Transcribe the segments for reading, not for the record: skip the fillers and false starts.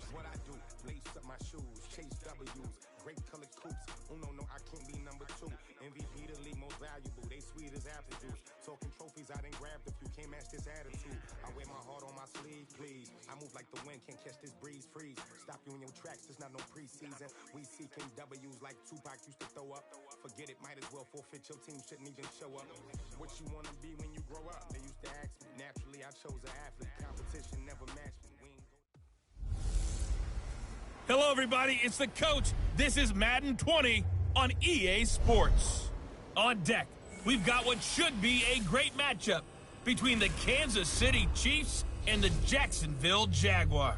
What I do, lace up my shoes, chase W's, great colored coops. Oh no, I can't be number 2. MVP the league most valuable, they sweet as apple juice. Talking trophies, I done grabbed a few, can't match this attitude. I wear my heart on my sleeve, please. I move like the wind, can't catch this breeze, freeze. Stop you in your tracks, it's not no preseason. We seeking W's like Tupac used to throw up. Forget it, might as well forfeit, your team shouldn't even show up. What you wanna be when you grow up? They used to ask me, naturally I chose an athlete. Competition never matched me. Hello, everybody. It's the coach. This is Madden 20 on EA Sports. On deck, we've got what should be a great matchup between the Kansas City Chiefs and the Jacksonville Jaguars.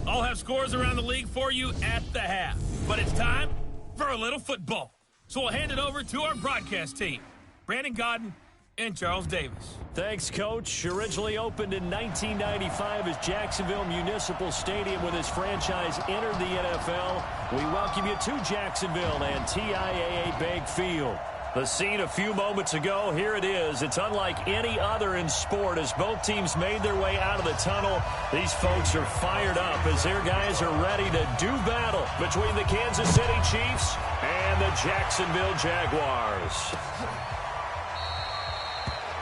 I'll have scores around the league for you at the half, but it's time for a little football. So we'll hand it over to our broadcast team, Brandon Godden and Charles Davis. Thanks, Coach. Originally opened in 1995 as Jacksonville Municipal Stadium when his franchise entered the NFL. We welcome you to Jacksonville and TIAA Bank Field. The scene a few moments ago, here it is. It's unlike any other in sport as both teams made their way out of the tunnel. These folks are fired up as their guys are ready to do battle between the Kansas City Chiefs and the Jacksonville Jaguars.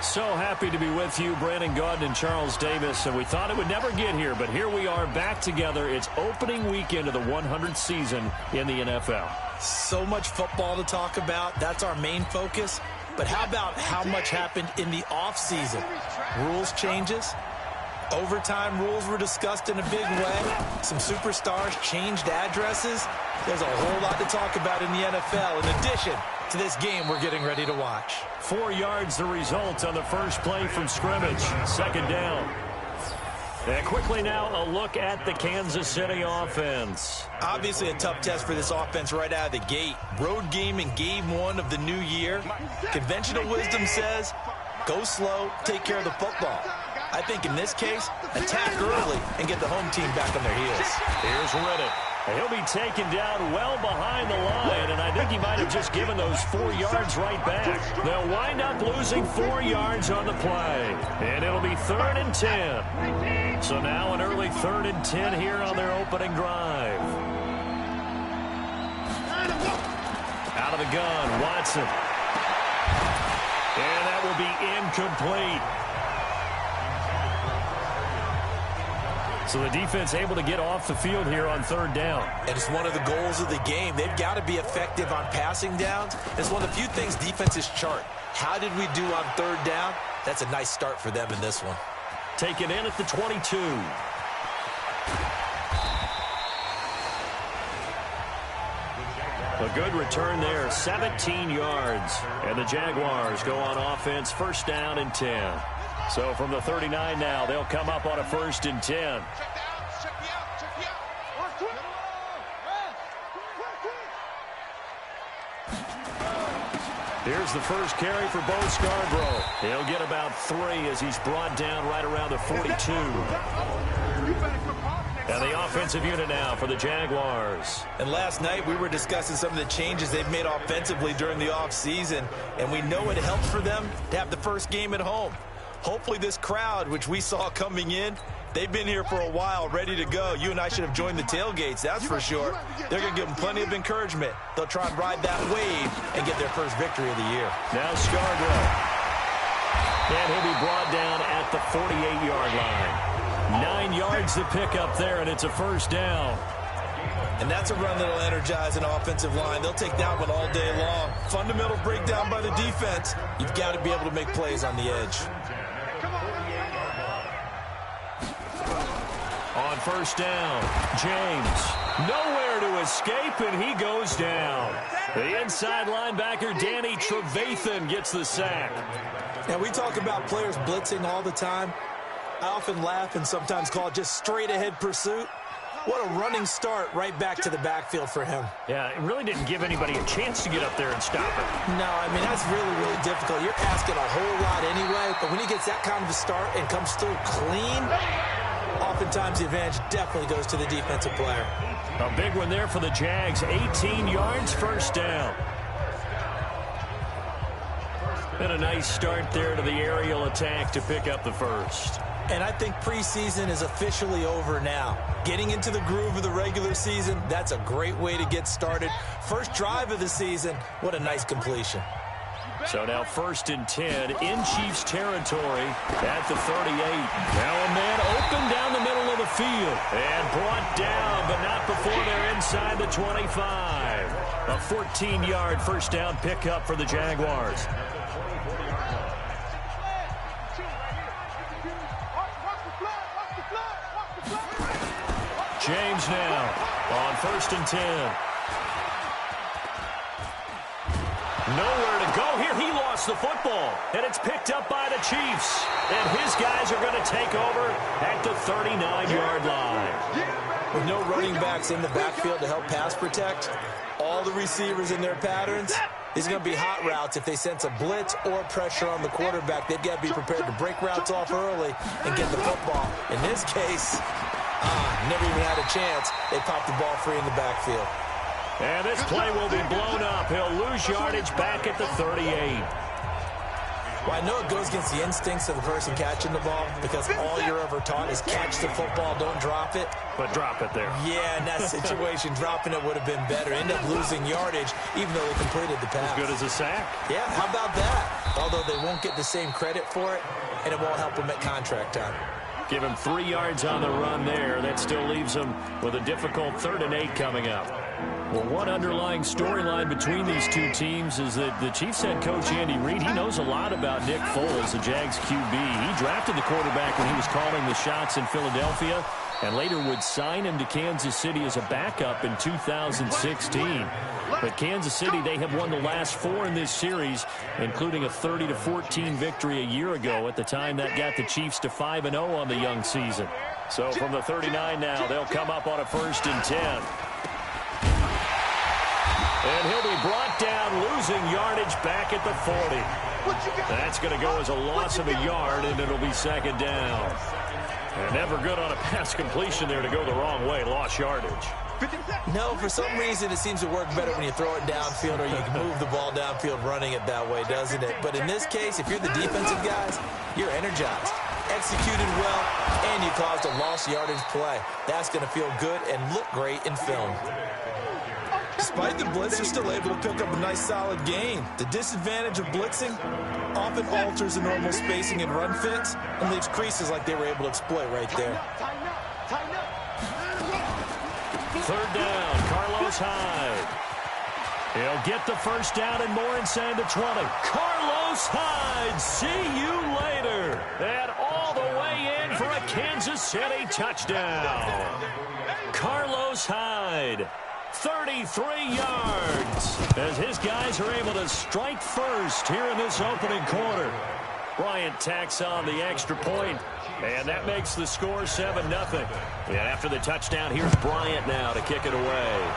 So happy to be with you, Brandon Godden and Charles Davis, and we thought it would never get here, but here we are back together. It's opening weekend of the 100th season in the NFL. So much football to talk about. That's our main focus. But how about how much happened in the offseason? Rules changes. Overtime rules were discussed in a big way. Some superstars changed addresses. There's a whole lot to talk about in the NFL in addition to this game we're getting ready to watch. 4 yards the result on the first play from scrimmage. Second down. And quickly now, a look at the Kansas City offense. Obviously a tough test for this offense right out of the gate. Road game in game 1 of the new year. Conventional wisdom says, go slow, take care of the football. I think in this case, attack early and get the home team back on their heels. Here's Reddick. He'll be taken down well behind the line, and I think he might have just given those 4 yards right back. They'll wind up losing 4 yards on the play, and it'll be 3rd and 10. So now an early 3rd and 10 here on their opening drive. Out of the gun, Watson. And that will be incomplete. So the defense able to get off the field here on 3rd down. And it's one of the goals of the game. They've got to be effective on passing downs. It's one of the few things defenses chart. How did we do on 3rd down? That's a nice start for them in this one. Taken in at the 22. A good return there, 17 yards. And the Jaguars go on offense, 1st down and 10. So from the 39 now, they'll come up on a 1st and 10. Here's the first carry for Bo Scarborough. He'll get about 3 as he's brought down right around the 42. And the offensive unit now for the Jaguars. And last night we were discussing some of the changes they've made offensively during the offseason, and we know it helps for them to have the first game at home. Hopefully this crowd, which we saw coming in, they've been here for a while, ready to go. You and I should have joined the tailgates, that's for sure. They're going to give them plenty of encouragement. They'll try and ride that wave and get their first victory of the year. Now Scarborough. And he'll be brought down at the 48-yard line. 9 yards to pick up there, and it's a 1st down. And that's a run that'll energize an offensive line. They'll take that one all day long. Fundamental breakdown by the defense. You've got to be able to make plays on the edge. On 1st down, James. Nowhere to escape, and he goes down. The inside linebacker, Danny Trevathan, gets the sack. Now, we talk about players blitzing all the time. I often laugh and sometimes call it just straight-ahead pursuit. What a running start right back to the backfield for him. Yeah, it really didn't give anybody a chance to get up there and stop it. No, I mean, that's really, really difficult. You're asking a whole lot anyway, but when he gets that kind of a start and comes through clean, oftentimes the advantage definitely goes to the defensive player. A big one there for the Jags. 18 yards, 1st down. And a nice start there to the aerial attack to pick up the first. And I think preseason is officially over now. Getting into the groove of the regular season, that's a great way to get started. First drive of the season, what a nice completion. So now 1st and 10 in Chiefs territory at the 38. Now a man open down the middle of the field and brought down, but not before they're inside the 25. A 14-yard first down pickup for the Jaguars. James now on 1st and 10. Nowhere to go here. He lost the football, and it's picked up by the Chiefs. And his guys are going to take over at the 39-yard line. With no running backs in the backfield to help pass protect, all the receivers in their patterns, these are going to be hot routes. If they sense a blitz or pressure on the quarterback, they've got to be prepared to break routes off early and get the football. In this case, never even had a chance. They popped the ball free in the backfield. And this play will be blown up. He'll lose yardage back at the 38. Well, I know it goes against the instincts of the person catching the ball because all you're ever taught is catch the football, don't drop it. But drop it there. Yeah, in that situation, dropping it would have been better. End up losing yardage even though they completed the pass. As good as a sack. Yeah, how about that? Although they won't get the same credit for it, and it won't help them at contract time. Give him 3 yards on the run there. That still leaves him with a difficult 3rd and 8 coming up. Well, one underlying storyline between these two teams is that the Chiefs head coach Andy Reid, he knows a lot about Nick Foles, the Jags QB. He drafted the quarterback when he was calling the shots in Philadelphia and later would sign him to Kansas City as a backup in 2016. But Kansas City, they have won the last 4 in this series, including a 30-14 victory a year ago. At the time, that got the Chiefs to 5-0 on the young season. So from the 39 now, they'll come up on a 1st and 10. And he'll be brought down, losing yardage back at the 40. That's going to go as a loss of a yard, and it'll be 2nd down. And never good on a pass completion there to go the wrong way. Lost yardage. No, for some reason it seems to work better when you throw it downfield or you can move the ball downfield running it that way, doesn't it? But in this case, if you're the defensive guys, you're energized, executed well, and you caused a lost yardage play. That's going to feel good and look great in film. Despite the blitz, they're still able to pick up a nice solid gain. The disadvantage of blitzing often alters the normal spacing and run fits and leaves creases like they were able to exploit right there. 3rd down, Carlos Hyde. He'll get the first down and more inside the 20. Carlos Hyde, see you later. And all the way in for a Kansas City touchdown. Carlos Hyde, 33 yards, as his guys are able to strike first here in this opening quarter. Bryant tacks on the extra point, and that makes the score 7-0. And after the touchdown, here's Bryant now to kick it away.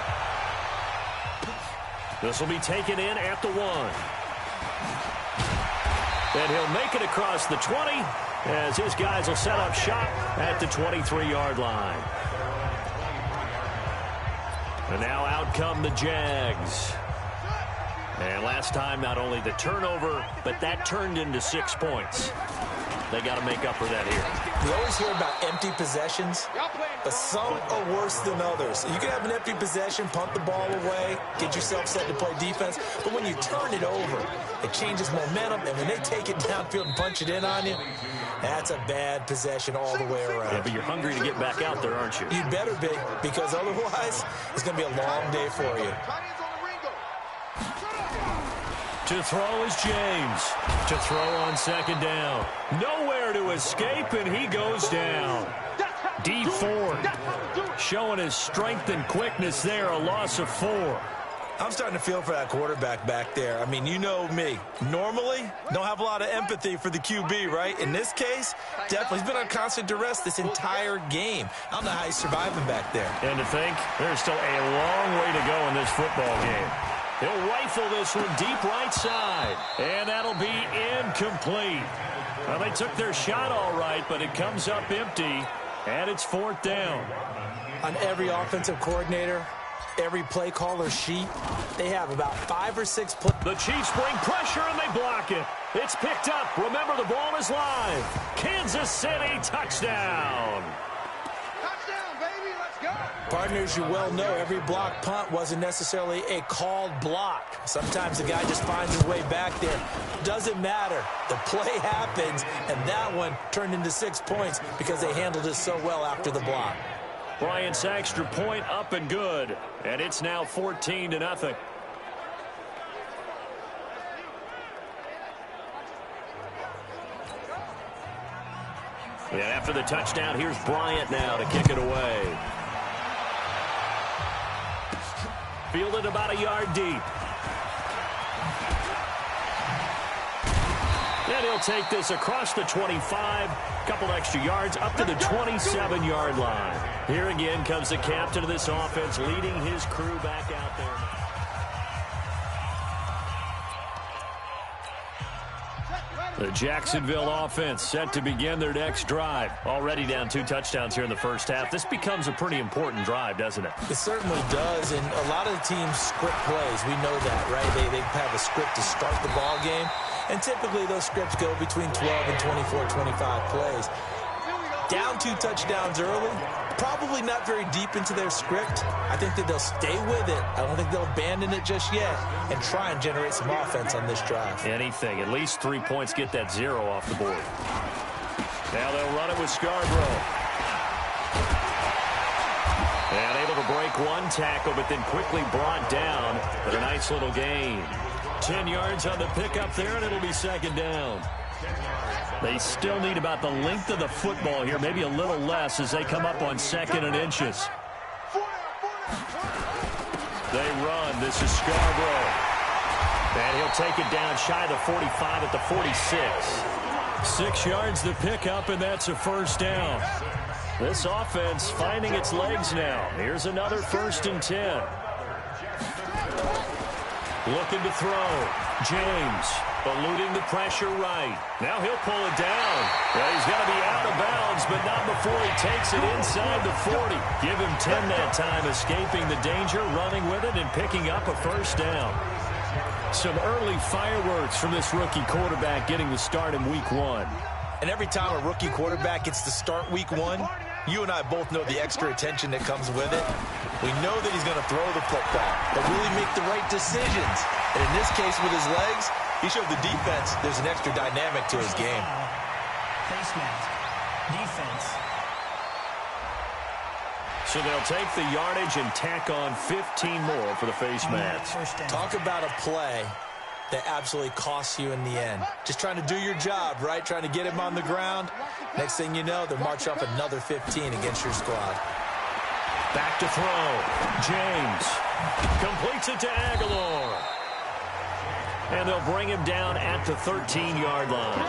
This will be taken in at the 1. And he'll make it across the 20 as his guys will set up shop at the 23-yard line. And now out come the Jags. And last time, not only the turnover, but that turned into 6 points. They got to make up for that here. We always hear about empty possessions, but some are worse than others. You can have an empty possession, punt the ball away, get yourself set to play defense, but when you turn it over, it changes momentum, and when they take it downfield and punch it in on you, that's a bad possession all the way around. Yeah, but you're hungry to get back out there, aren't you? You better be, because otherwise, it's going to be a long day for you. To throw is James. To throw on 2nd down. Nowhere to escape, and he goes down. D. Ford showing his strength and quickness there, a loss of 4. I'm starting to feel for that quarterback back there. I mean, you know me. Normally, don't have a lot of empathy for the QB, right? In this case, definitely. He's been on constant duress this entire game. I don't know how he's surviving back there. And to think, there's still a long way to go in this football game. He'll rifle this one deep right side. And that'll be incomplete. Well, they took their shot all right, but it comes up empty. And it's 4th down. On every offensive coordinator, every play caller sheet, They have about 5 or 6 plays. The Chiefs bring pressure, and they block it. It's picked up. Remember, the ball is live. Kansas City touchdown. Partners, you well know every block punt wasn't necessarily a called block. Sometimes the guy just finds his way back there. Doesn't matter. The play happens, and that one turned into 6 points because they handled it so well after the block. Bryant's extra point up and good, and it's now 14-0. And after the touchdown, here's Bryant now to kick it away. Fielded about a yard deep. And he'll take this across the 25, couple extra yards up to the 27-yard line. Here again comes the captain of this offense, leading his crew back out there. The Jacksonville offense set to begin their next drive. Already down 2 touchdowns here in the first half. This becomes a pretty important drive, doesn't it? It certainly does, and a lot of the teams script plays. We know that, right? They have a script to start the ball game, and typically those scripts go between 12 and 24, 25 plays. Down 2 touchdowns early, probably not very deep into their script. I think that they'll stay with it. I don't think they'll abandon it just yet and try and generate some offense on this drive. Anything. At least 3 points, get that 0 off the board. Now they'll run it with Scarborough. And able to break 1 tackle, but then quickly brought down. But a nice little gain. 10 yards on the pickup there, and it'll be 2nd down. They still need about the length of the football here, maybe a little less as they come up on 2nd and inches. They run. This is Scarborough. And he'll take it down shy of the 45 at the 46. 6 yards the pickup, and that's a 1st down. This offense finding its legs now. Here's another 1st and 10. Looking to throw. James eluding the pressure right. Now he'll pull it down. Well, he's going to be out of bounds, but not before he takes it inside the 40. Give him 10 that time, escaping the danger, running with it, and picking up a 1st down. Some early fireworks from this rookie quarterback getting the start in week 1. And every time a rookie quarterback gets to start week 1, you and I both know the extra attention that comes with it. We know that he's going to throw the football, but really make the right decisions. And in this case, with his legs, he showed the defense there's an extra dynamic to his game. Face mask. Defense. So they'll take the yardage and tack on 15 more for the face mask. Talk about a play that absolutely costs you in the end. Just trying to do your job, right? Trying to get him on the ground. Next thing you know, they'll march up another 15 against your squad. Back to throw. James completes it to Aguilar. And they'll bring him down at the 13-yard line.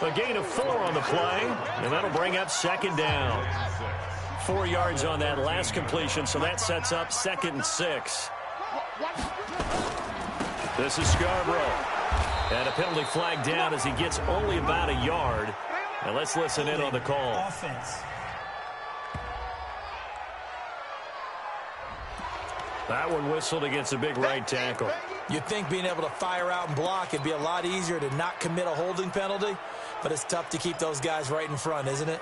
A gain of 4 on the play, and that'll bring up 2nd down. 4 yards on that last completion, so that sets up 2nd and 6. This is Scarborough. And a penalty flag down as he gets only about a yard. And let's listen in on the call. Offense. That one whistled against a big right tackle. You'd think being able to fire out and block, it'd be a lot easier to not commit a holding penalty, but it's tough to keep those guys right in front, isn't it?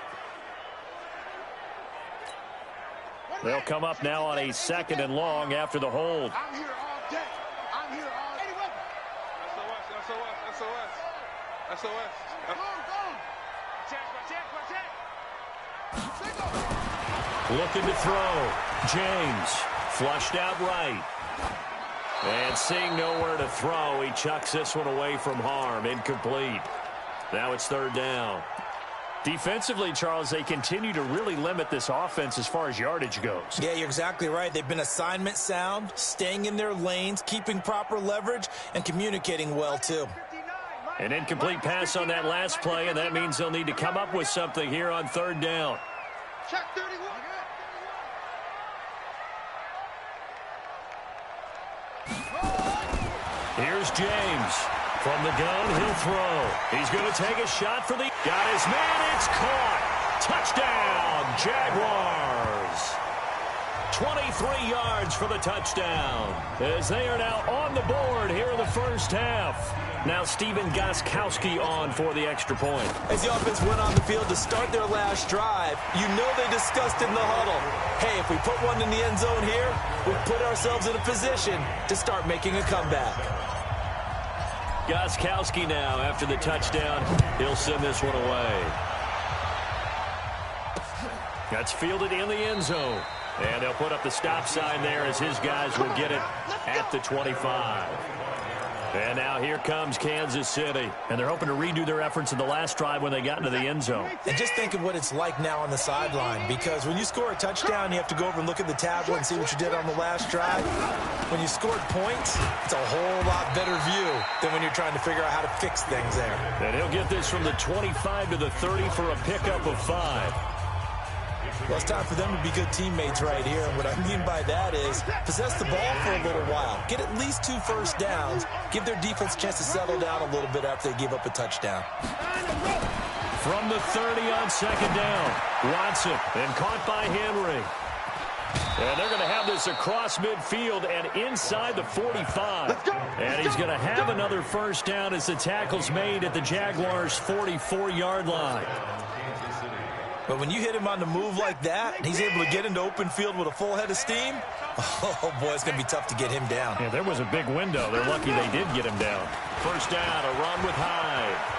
They'll come up now on a 2nd and long after the hold. I'm here all day. I'm here all day. SOS. Looking to throw. James flushed out right. And seeing nowhere to throw, he chucks this one away from harm. Incomplete. Now it's 3rd down. Defensively, Charles, they continue to really limit this offense as far as yardage goes. Yeah, you're exactly right. They've been assignment sound, staying in their lanes, keeping proper leverage, and communicating well, too. An incomplete pass on that last play, and that means they'll need to come up with something here on 3rd down. Check 31. Here's James. From the gun, he'll throw. He's going to take a shot for the... Got his man, it's caught. Touchdown, Jaguars. 23 yards for the touchdown. As they are now on the board here in the first half. Now Steven Gostkowski on for the extra point. As the offense went on the field to start their last drive, you know they discussed in the huddle, hey, if we put one in the end zone here, we put ourselves in a position to start making a comeback. Gostkowski now, after the touchdown, he'll send this one away. That's fielded in the end zone. And they'll put up the stop sign there as his guys will get it at the 25. And now here comes Kansas City. And they're hoping to redo their efforts in the last drive when they got into the end zone. And just think of what it's like now on the sideline, because when you score a touchdown, you have to go over and look at the tablet and see what you did on the last drive. When you scored points, it's a whole lot better view than when you're trying to figure out how to fix things there. And he'll get this from the 25 to the 30 for a pickup of 5. Well, it's time for them to be good teammates right here. And what I mean by that is possess the ball for a little while. Get at least 2 first downs. Give their defense a chance to settle down a little bit after they give up a touchdown. From the 30 on second down, Watson, and caught by Henry. And they're going to have this across midfield and inside the 45. And he's going to have another first down as the tackle's made at the Jaguars' 44-yard line. But when you hit him on the move like that, and he's able to get into open field with a full head of steam, oh, boy, it's going to be tough to get him down. Yeah, there was a big window. They're lucky they did get him down. First down, a run with Hyde.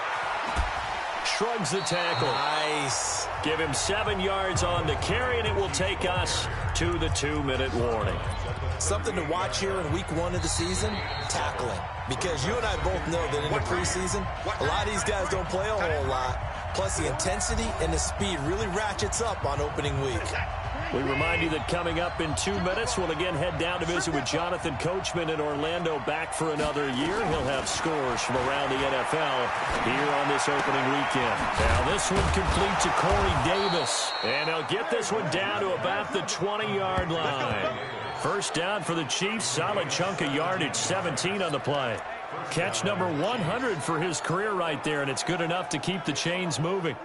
Shrugs the tackle. Nice. Give him 7 yards on the carry, and it will take us to the 2-minute warning. Something to watch here in week 1 of the season, tackling. Because you and I both know that in the preseason, a lot of these guys don't play a whole lot. Plus, the intensity and the speed really ratchets up on opening week. We remind you that coming up in 2 minutes, we'll again head down to visit with Jonathan Coachman in Orlando, back for another year. He'll have scores from around the NFL here on this opening weekend. Now this one complete to Corey Davis. And he'll get this one down to about the 20-yard line. First down for the Chiefs. Solid chunk of yardage, 17 on the play. Catch number 100 for his career right there, and it's good enough to keep the chains moving.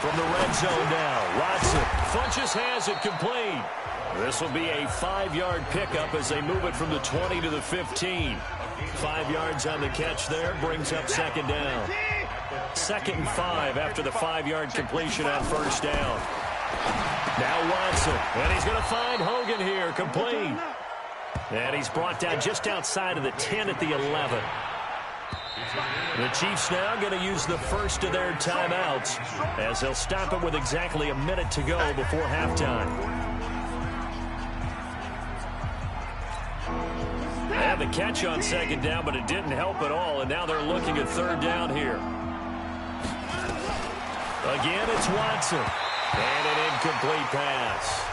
From the red zone now, Watson. Funchess has it complete. This will be a 5-yard pickup as they move it from the 20 to the 15. 5 yards on the catch there, brings up second down. 2nd and 5 after the 5-yard completion on first down. Now Watson, and he's going to find Hogan here, complete. And he's brought down just outside of the 10 at the 11. The Chiefs now going to use the first of their timeouts as they'll stop it with exactly a minute to go before halftime. They had the catch on second down, but it didn't help at all, and now they're looking at third down here. Again, it's Watson. And an incomplete pass.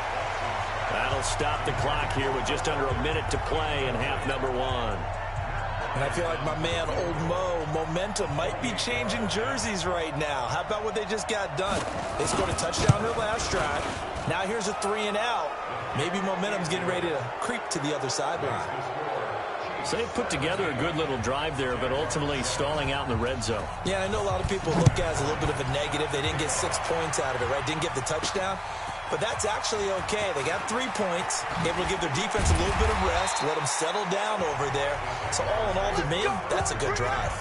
That'll stop the clock here with just under a minute to play in half number 1. And I feel like my man, Old Mo, momentum might be changing jerseys right now. How about what they just got done? They scored a touchdown their last drive. Now here's a 3 and out. Maybe momentum's getting ready to creep to the other sideline. So they put together a good little drive there, but ultimately stalling out in the red zone. Yeah, I know a lot of people look at it as a little bit of a negative. They didn't get 6 points out of it, right? Didn't get the touchdown. But that's actually okay. They got 3 points, able to give their defense a little bit of rest, let them settle down over there. So all in all, to me, that's a good drive.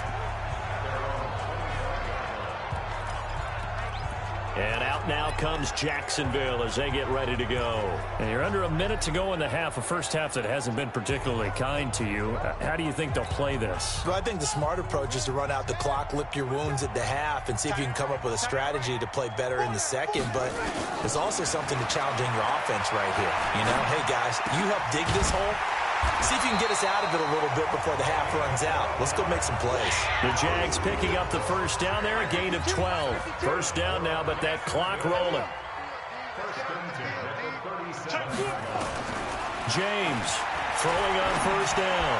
And out now comes Jacksonville as they get ready to go. And you're under a minute to go in the half, a first half that hasn't been particularly kind to you. How do you think they'll play this? Well, I think the smart approach is to run out the clock, lick your wounds at the half, and see if you can come up with a strategy to play better in the second. But there's also something to challenging your offense right here. You know, hey, guys, you help dig this hole. See if you can get us out of it a little bit before the half runs out. Let's go make some plays. The Jags picking up the first down there, a gain of 12. First down now, but that clock rolling. James throwing on first down.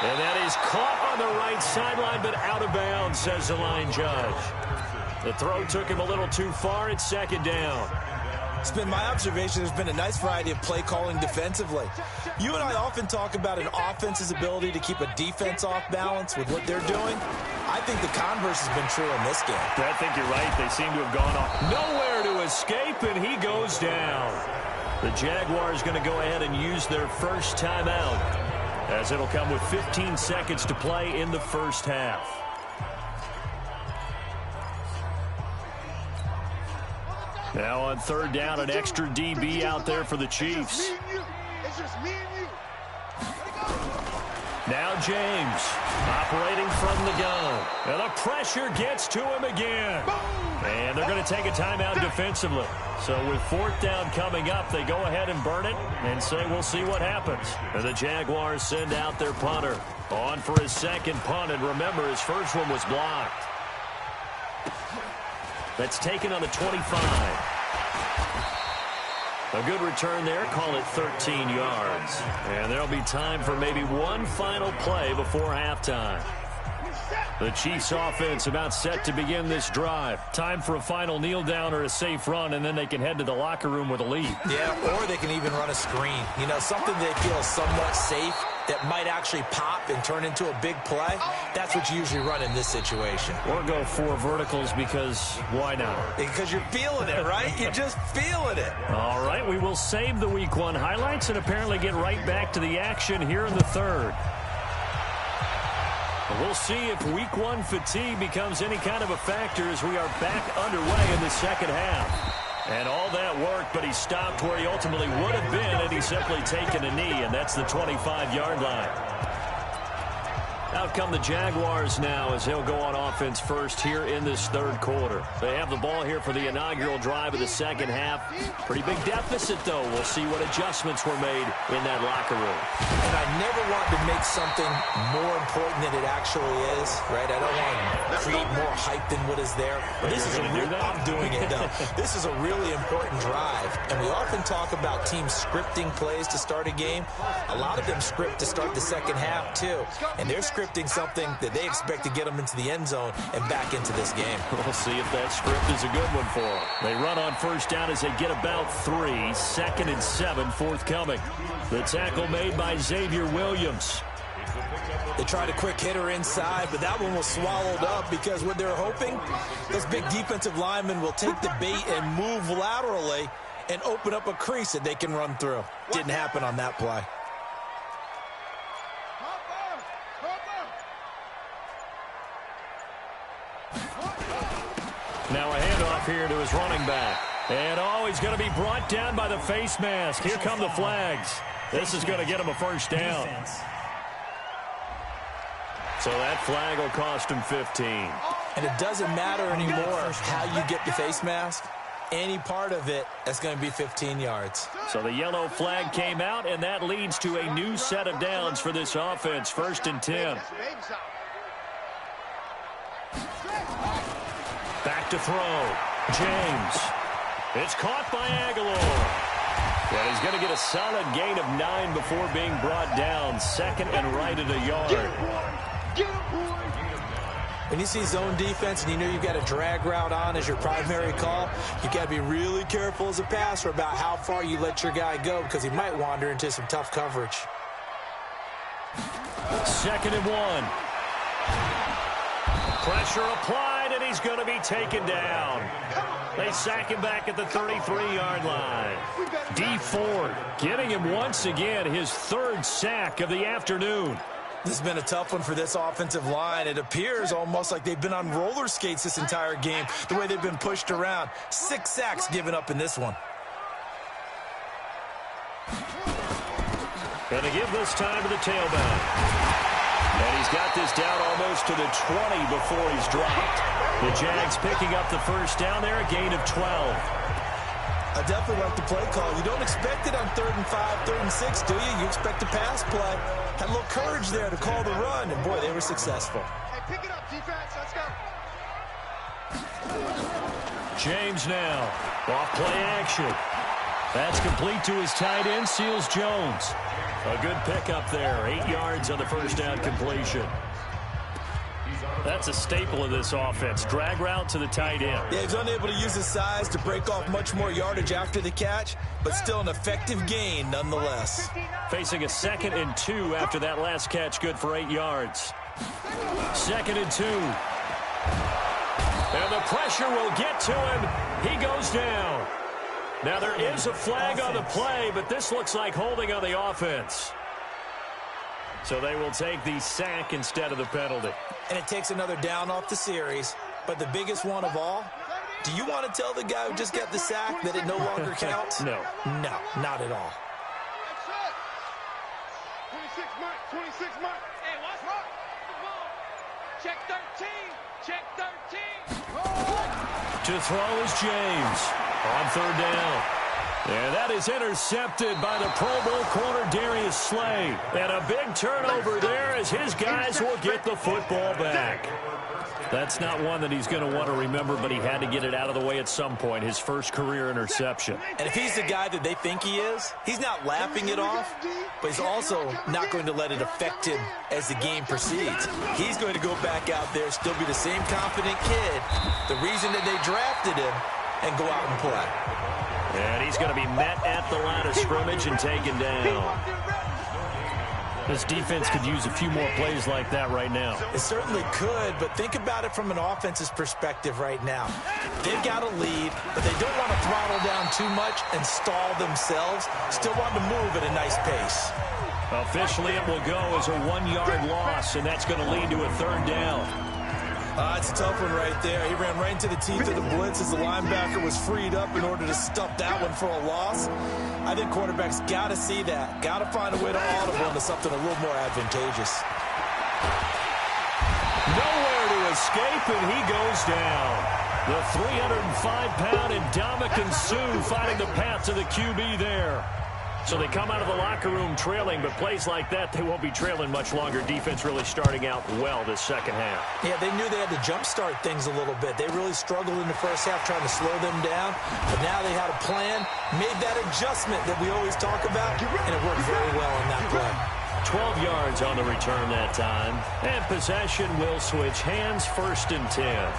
And that is caught on the right sideline, but out of bounds, says the line judge. The throw took him a little too far. It's second down. It's been my observation there's been a nice variety of play calling defensively. You and I often talk about an offense's ability to keep a defense off balance with what they're doing. I think the converse has been true in this game. I think you're right. They seem to have gone off. Nowhere to escape, and he goes down. The Jaguars going to go ahead and use their first timeout, as it'll come with 15 seconds to play in the first half. Now on third down, an extra DB out there for the Chiefs. It's just me and you. Now James operating from the gun. And the pressure gets to him again. And they're going to take a timeout defensively. So with fourth down coming up, they go ahead and burn it and say we'll see what happens. And the Jaguars send out their punter on for his second punt. And remember, his first one was blocked. That's taken on the 25. A good return there, call it 13 yards. And there'll be time for maybe one final play before halftime. The Chiefs offense about set to begin this drive. Time for a final kneel down or a safe run, and then they can head to the locker room with a lead. Yeah, or they can even run a screen. You know, something they feel somewhat safe that might actually pop and turn into a big play. That's what you usually run in this situation. Or go four verticals because why not? Because you're feeling it, right? You're just feeling it. All right, we will save the Week 1 highlights and apparently get right back to the action here in the third. We'll see if Week 1 fatigue becomes any kind of a factor as we are back underway in the second half. And all that work, but he stopped where he ultimately would have been had he simply taken a knee, and that's the 25-yard line. Out come the Jaguars now as he'll go on offense first here in this third quarter. They have the ball here for the inaugural drive of the second half. Pretty big deficit, though. We'll see what adjustments were made in that locker room. And I never want to make something more important than it actually is, right? I don't want to create more hype than what is there. But this is I'm doing it, though. This is a really important drive. And we often talk about teams scripting plays to start a game. A lot of them script to start the second half, too. And they're scripting something that they expect to get them into the end zone and back into this game. We'll see if that script is a good one for them. They run on first down as they get about 3. Second and 7 forthcoming. The tackle made by Xavier Williams. They tried a quick hitter inside, but that one was swallowed up because what they're hoping, those big defensive linemen will take the bait and move laterally and open up a crease that they can run through. Didn't happen on that play. Now a handoff here to his running back. And he's going to be brought down by the face mask. Here come the flags. This is going to get him a first down. So that flag will cost him 15. And it doesn't matter anymore how you get the face mask. Any part of it, that's going to be 15 yards. So the yellow flag came out, and that leads to a new set of downs for this offense. 1st and 10. Back to throw. James. It's caught by Aguilar. And he's going to get a solid gain of 9 before being brought down. Second and right at a yard. When you see zone defense and you know you've got a drag route on as your primary call, you've got to be really careful as a passer about how far you let your guy go because he might wander into some tough coverage. 2nd and 1. Pressure applied, and he's going to be taken down. They sack him back at the 33-yard line. D Ford getting him once again his 3rd sack of the afternoon. This has been a tough one for this offensive line. It appears almost like they've been on roller skates this entire game, the way they've been pushed around. 6 sacks given up in this one. Going to give this time to the tailback. And he's got this down almost to the 20 before he's dropped. The Jags picking up the first down there, a gain of 12. I definitely like the play call. You don't expect it on 3rd and 5, 3rd and 6, do you? You expect a pass play. Had a little courage there to call the run, and boy, they were successful. Hey, pick it up, defense. Let's go. James now. Off play action. That's complete to his tight end, Seals Jones. A good pickup there. 8 yards on the first down completion. That's a staple of this offense. Drag route to the tight end. Yeah, he's unable to use his size to break off much more yardage after the catch, but still an effective gain nonetheless. Facing a 2nd and 2 after that last catch, good for 8 yards. 2nd and 2. And the pressure will get to him. He goes down. Now there is a flag on the play, but this looks like holding on the offense. So they will take the sack instead of the penalty. And it takes another down off the series. But the biggest one of all, do you want to tell the guy who just got the sack that it no longer counts? No. No, not at all. 26 months, 26 months. Hey, watch out. Check 13. Check 13. To throw is James on 3rd down. And that is intercepted by the Pro Bowl corner Darius Slay. And a big turnover there as his guys will get the football back. That's not one that he's going to want to remember, but he had to get it out of the way at some point, his first career interception. And if he's the guy that they think he is, he's not laughing it off, but he's also not going to let it affect him as the game proceeds. He's going to go back out there, still be the same confident kid, the reason that they drafted him, and go out and play. And he's going to be met at the line of scrimmage and taken down. This defense could use a few more plays like that right now. It certainly could, but think about it from an offense's perspective right now. They've got a lead, but they don't want to throttle down too much and stall themselves. Still want to move at a nice pace. Officially, it will go as a 1-yard loss, and that's going to lead to a 3rd down. It's a tough one right there. He ran right into the teeth of the blitz as the linebacker was freed up in order to stuff that one for a loss. I think quarterbacks got to see that. Got to find a way to audible into something a little more advantageous. Nowhere to escape, and he goes down. The 305-pound Ndamukong Suh finding the path to the QB there. So they come out of the locker room trailing, but plays like that, they won't be trailing much longer. Defense really starting out well this second half. Yeah, they knew they had to jumpstart things a little bit. They really struggled in the first half trying to slow them down, but now they had a plan, made that adjustment that we always talk about, and it worked very well on that play. 12 yards on the return that time, and possession will switch hands, 1st and 10.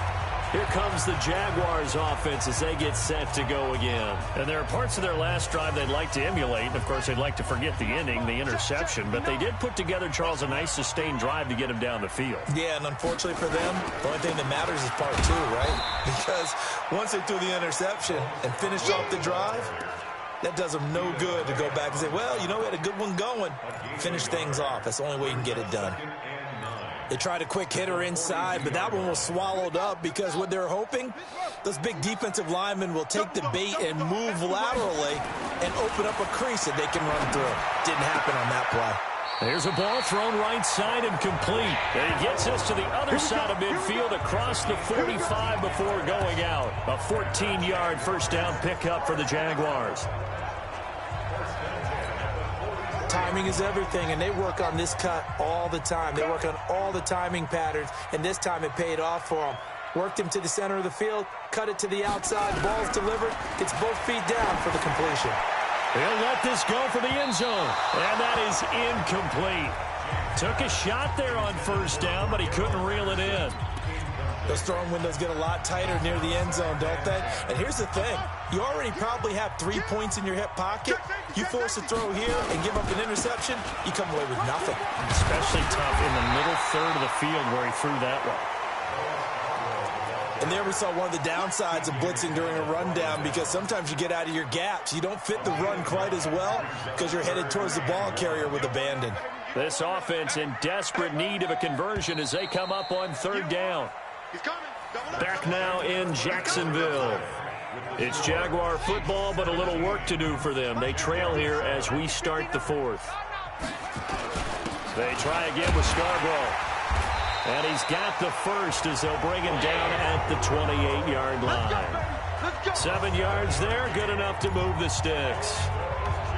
Here comes the Jaguars offense as they get set to go again. And there are parts of their last drive they'd like to emulate. And, of course, they'd like to forget the ending, the interception. But they did put together, Charles, a nice sustained drive to get him down the field. Yeah, and unfortunately for them, the only thing that matters is part 2, right? Because once they threw the interception and finished off the drive, that does them no good to go back and say, well, you know, we had a good one going. Finish things off. That's the only way you can get it done. They tried a quick hitter inside, but that one was swallowed up because what they're hoping, those big defensive linemen will take the bait and move laterally and open up a crease that they can run through. Didn't happen on that play. There's a ball thrown right side and complete. And he gets us to the other side of midfield across the 45 before going out. A 14-yard first down pickup for the Jaguars. Timing is everything, and they work on this cut all the time. They work on all the timing patterns, and this time it paid off for them. Worked him to the center of the field, cut it to the outside, ball's delivered, gets both feet down for the completion. He'll let this go for the end zone, and that is incomplete. Took a shot there on 1st down, but he couldn't reel it in. Those throwing windows get a lot tighter near the end zone, don't they? And here's the thing. You already probably have 3 points in your hip pocket. You force a throw here and give up an interception, you come away with nothing. Especially tough in the middle third of the field where he threw that one. And there we saw one of the downsides of blitzing during a rundown because sometimes you get out of your gaps. You don't fit the run quite as well because you're headed towards the ball carrier with abandon. This offense in desperate need of a conversion as they come up on 3rd down. Back now in Jacksonville. It's Jaguar football, but a little work to do for them. They trail here as we start the 4th. They try again with Scarborough. And he's got the first as they'll bring him down at the 28-yard line. 7 yards there, good enough to move the sticks.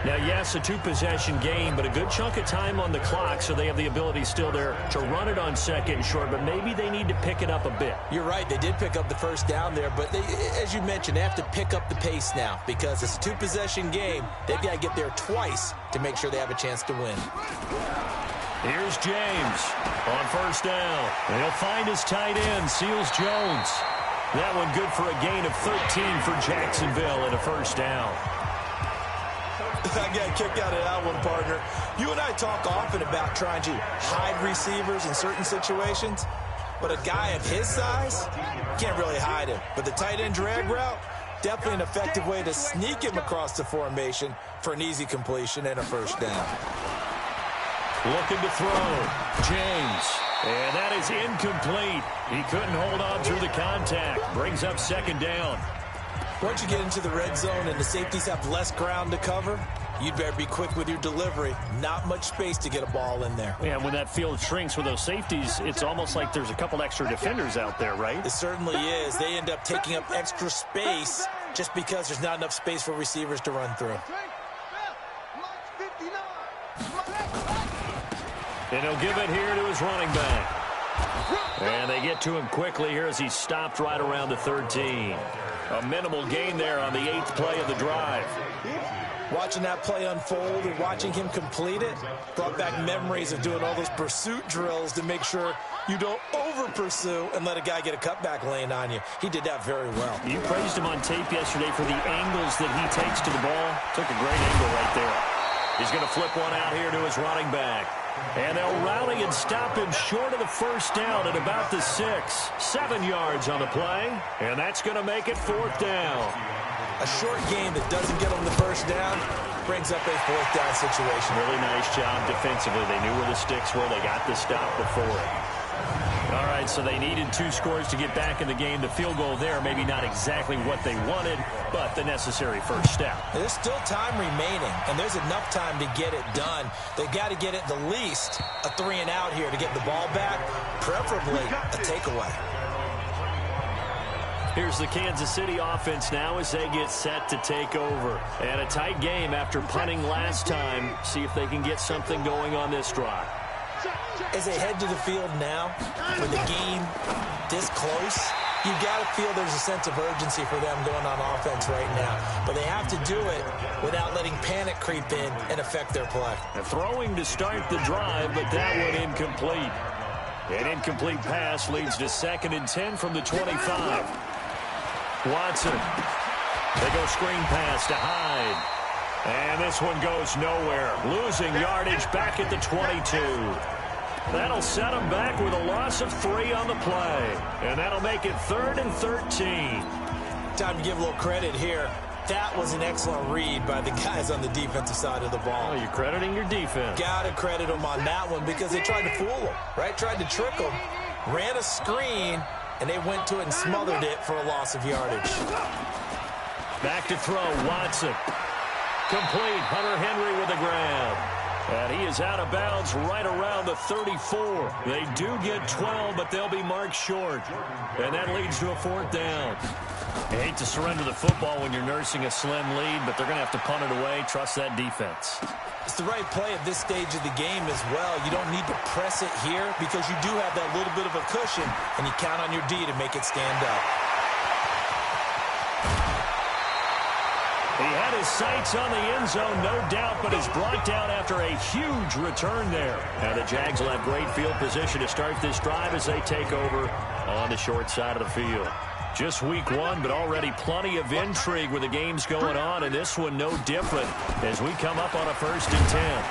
Now, yes, a 2-possession game, but a good chunk of time on the clock, so they have the ability still there to run it on 2nd and short, but maybe they need to pick it up a bit. You're right. They did pick up the first down there, but they, as you mentioned, they have to pick up the pace now because it's a 2-possession game. They've got to get there twice to make sure they have a chance to win. Here's James on 1st down. And he'll find his tight end, Seals Jones. That one good for a gain of 13 for Jacksonville and a 1st down. I got a kick out of that one, partner. You and I talk often about trying to hide receivers in certain situations, but a guy of his size can't really hide him. But the tight end drag route, definitely an effective way to sneak him across the formation for an easy completion and a first down. Looking to throw. James. And that is incomplete. He couldn't hold on through the contact. Brings up second down. Once you get into the red zone and the safeties have less ground to cover, you'd better be quick with your delivery. Not much space to get a ball in there. Yeah, when that field shrinks with those safeties, it's almost like there's a couple extra defenders out there, right? It certainly is. They end up taking up extra space just because there's not enough space for receivers to run through. And he'll give it here to his running back. And they get to him quickly here as he's stopped right around the 13. A minimal gain there on the 8th play of the drive. Watching that play unfold and watching him complete it brought back memories of doing all those pursuit drills to make sure you don't over-pursue and let a guy get a cutback lane on you. He did that very well. You praised him on tape yesterday for the angles that he takes to the ball. Took a great angle right there. He's going to flip one out here to his running back. And they'll rally and stop him short of the first down at about the 6. 7 yards on the play. And that's going to make it 4th down. A short game that doesn't get them the first down brings up a 4th down situation. Really nice job defensively. They knew where the sticks were. They got the stop before it. All right, so they needed 2 scores to get back in the game. The field goal there, maybe not exactly what they wanted, but the necessary first step. There's still time remaining, and there's enough time to get it done. They've got to get it the least a 3-and-out here to get the ball back, preferably a takeaway. Here's the Kansas City offense now as they get set to take over. And a tight game after punting last time. See if they can get something going on this drive. As they head to the field now, with the game this close, you got to feel there's a sense of urgency for them going on offense right now. But they have to do it without letting panic creep in and affect their play. Throwing to start the drive, but that one incomplete. An incomplete pass leads to 2nd and 10 from the 25. Watson. They go screen pass to Hyde. And this one goes nowhere. Losing yardage back at the 22. That'll set them back with a loss of 3 on the play. And that'll make it 3rd and 13. Time to give a little credit here. That was an excellent read by the guys on the defensive side of the ball. Oh, you're crediting your defense. Got to credit them on that one because they tried to fool them, right? Tried to trick them. Ran a screen, and they went to it and smothered it for a loss of yardage. Back to throw, Watson. Complete, Hunter Henry with a grab. And he is out of bounds right around the 34. They do get 12, but they'll be marked short. And that leads to a 4th down. You hate to surrender the football when you're nursing a slim lead, but they're going to have to punt it away. Trust that defense. It's the right play at this stage of the game as well. You don't need to press it here because you do have that little bit of a cushion, and you count on your D to make it stand up. He had his sights on the end zone, no doubt, but is brought down after a huge return there. Now the Jags will have great field position to start this drive as they take over on the short side of the field. Just week 1, but already plenty of intrigue with the games going on, and this one no different as we come up on a 1st and 10.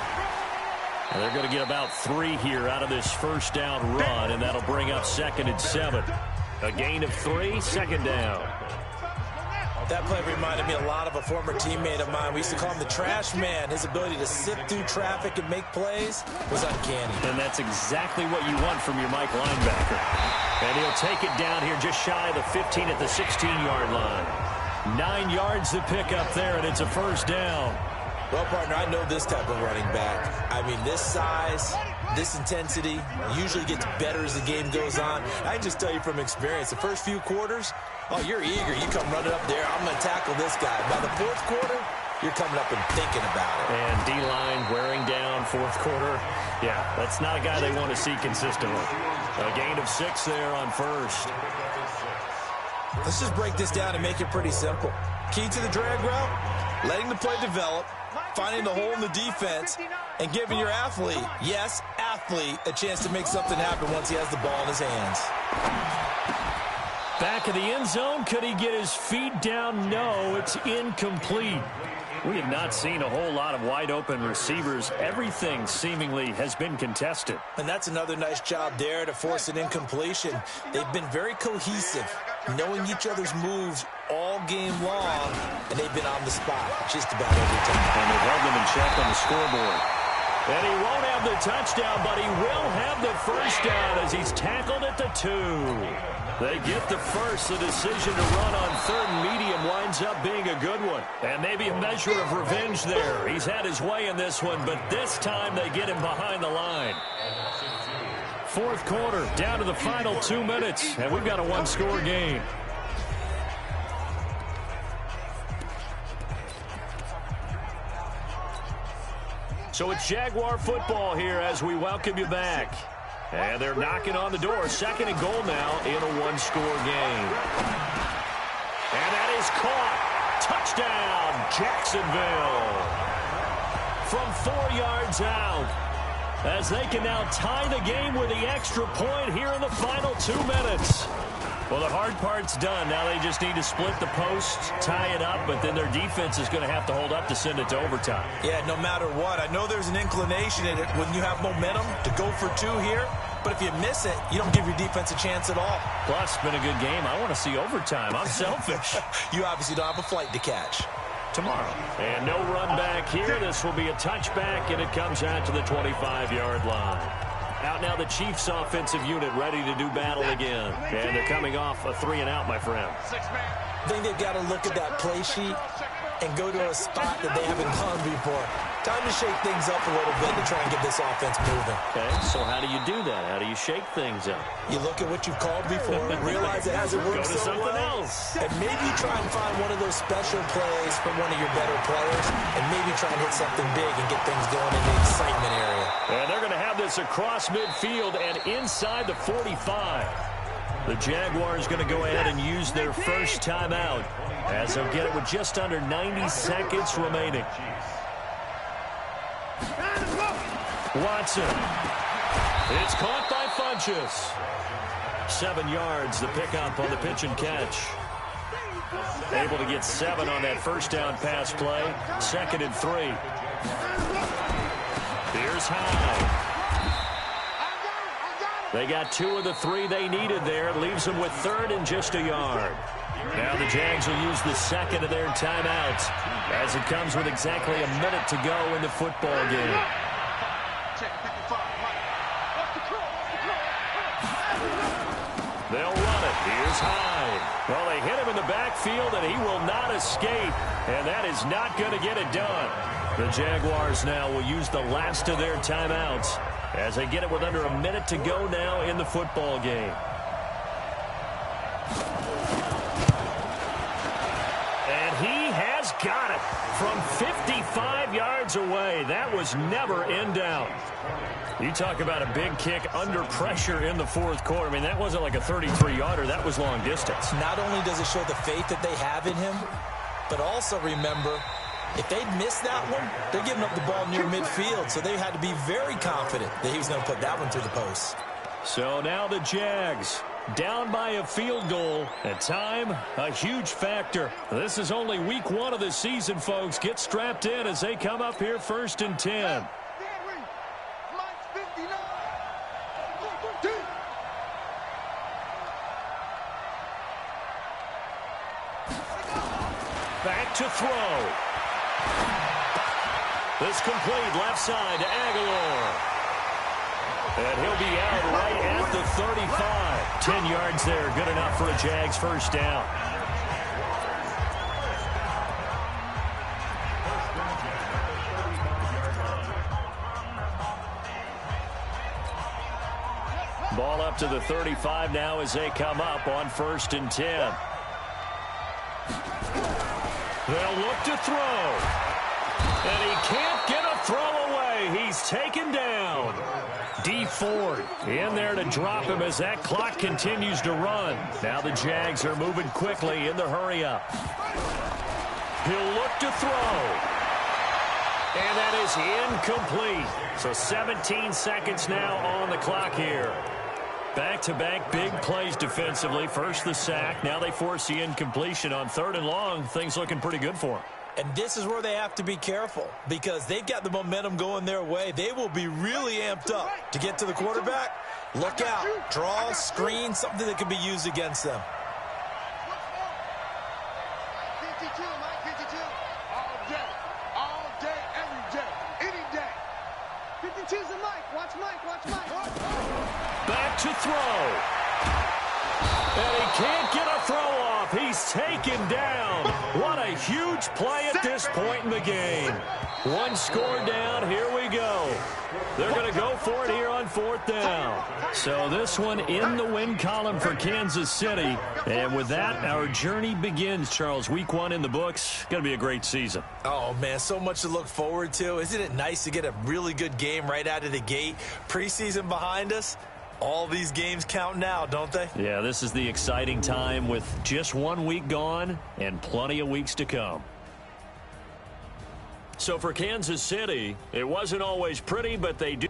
And they're going to get about 3 here out of this first down run, and that'll bring up 2nd and 7. A gain of 3, 2nd down. That play reminded me a lot of a former teammate of mine. We used to call him the trash man. His ability to sift through traffic and make plays was uncanny. And that's exactly what you want from your Mike linebacker. And he'll take it down here just shy of the 15 at the 16-yard line. 9 yards to pick up there, and it's a 1st down. Well, partner, I know this type of running back. I mean, this size, this intensity usually gets better as the game goes on. I can just tell you from experience, the first few quarters, oh, you're eager. You come running up there. I'm going to tackle this guy. By the 4th quarter, you're coming up and thinking about it. And D-line wearing down 4th quarter. Yeah, that's not a guy they want to see consistently. A gain of 6 there on 1st. Let's just break this down and make it pretty simple. Key to the drag route, letting the play develop, finding the hole in the defense, and giving your athlete, yes, athlete, a chance to make something happen once he has the ball in his hands. Back of the end zone. Could he get his feet down? No, it's incomplete. We have not seen a whole lot of wide-open receivers. Everything seemingly has been contested. And that's another nice job there to force an incompletion. They've been very cohesive, knowing each other's moves all game long, and they've been on the spot just about every time. And they've held them in check on the scoreboard. And he won't have the touchdown, but he will have the first down as he's tackled at the 2. They get the first. The decision to run on third and medium winds up being a good one. And maybe a measure of revenge there. He's had his way in this one, but this time they get him behind the line. Fourth quarter, down to the final 2 minutes, and we've got a one-score game. So it's Jaguar football here as we welcome you back. And they're knocking on the door. Second and goal now in a one-score game. And that is caught. Touchdown, Jacksonville. From 4 yards out. As they can now tie the game with the extra point here in the final 2 minutes. Well, the hard part's done. Now they just need to split the posts, tie it up, but then their defense is going to have to hold up to send it to overtime. Yeah, no matter what. I know there's an inclination in it when you have momentum to go for 2 here, but if you miss it, you don't give your defense a chance at all. Plus, it's been a good game. I want to see overtime. I'm selfish. You obviously don't have a flight to catch. Tomorrow. And no run back here. This will be a touchback, and it comes out to the 25-yard line. Out now the Chiefs offensive unit ready to do battle again. And they're coming off a 3-and-out, my friend. I think they've got to look at that play sheet and go to a spot that they haven't gone before. Time to shake things up a little bit to try and get this offense moving. Okay, so how do you do that? How do you shake things up? You look at what you've called before, realize it hasn't worked so well. Go to something else. And maybe try and find one of those special plays from one of your better players, and maybe try and hit something big and get things going in the excitement area. And they're going to have this across midfield and inside the 45. The Jaguars going to go ahead and use their first timeout as they'll get it with just under 90 seconds remaining. Watson. It's caught by Funchess. 7 yards, the pickup on the pitch and catch. Able to get 7 on that first down pass play. 2nd and 3. Here's High. They got 2 of the 3 they needed there. Leaves them with 3rd and just a yard. Now the Jags will use the second of their timeouts as it comes with exactly a minute to go in the football game. They'll run it. Here's Hyde. Well, they hit him in the backfield, and he will not escape, and that is not going to get it done. The Jaguars now will use the last of their timeouts as they get it with under a minute to go now in the football game. And he has got it from 55 yards away. That was never in doubt. You talk about a big kick under pressure in the fourth quarter. I mean, that wasn't like a 33-yarder. That was long distance. Not only does it show the faith that they have in him, but also remember, if they'd missed that one, they're giving up the ball near midfield, so they had to be very confident that he was going to put that one through the post. So now the Jags down by a field goal, and time, a huge factor. This is only week 1 of the season, folks. Get strapped in as they come up here 1st and 10. Back to throw. This complete left side to Aguilar. And he'll be out right at the 35. 10 yards there, good enough for a Jags first down. Ball up to the 35 now as they come up on 1st and 10. They'll look to throw. And he can't get a throw away. He's taken down. D Ford in there to drop him as that clock continues to run. Now the Jags are moving quickly in the hurry-up. He'll look to throw. And that is incomplete. So 17 seconds now on the clock here. Back-to-back big plays defensively. First the sack. Now they force the incompletion on 3rd and long. Things looking pretty good for them. And this is where they have to be careful because they've got the momentum going their way. They will be really amped up to get to the quarterback. Look out. Draw, screen, something that can be used against them. 52, Mike, 52. All day, every day, any day. 52's the Mike. Watch Mike, watch Mike. Back to throw. And he can't get a throw off. He's taken down. What a huge play at this point in the game. 1 score down. Here we go. They're going to go for it here on 4th down. So this one in the win column for Kansas City. And with that, our journey begins, Charles. Week 1 in the books. Going to be a great season. Oh, man, so much to look forward to. Isn't it nice to get a really good game right out of the gate? Preseason behind us. All these games count now, don't they? Yeah, this is the exciting time with just 1 week gone and plenty of weeks to come. So for Kansas City, it wasn't always pretty, but they do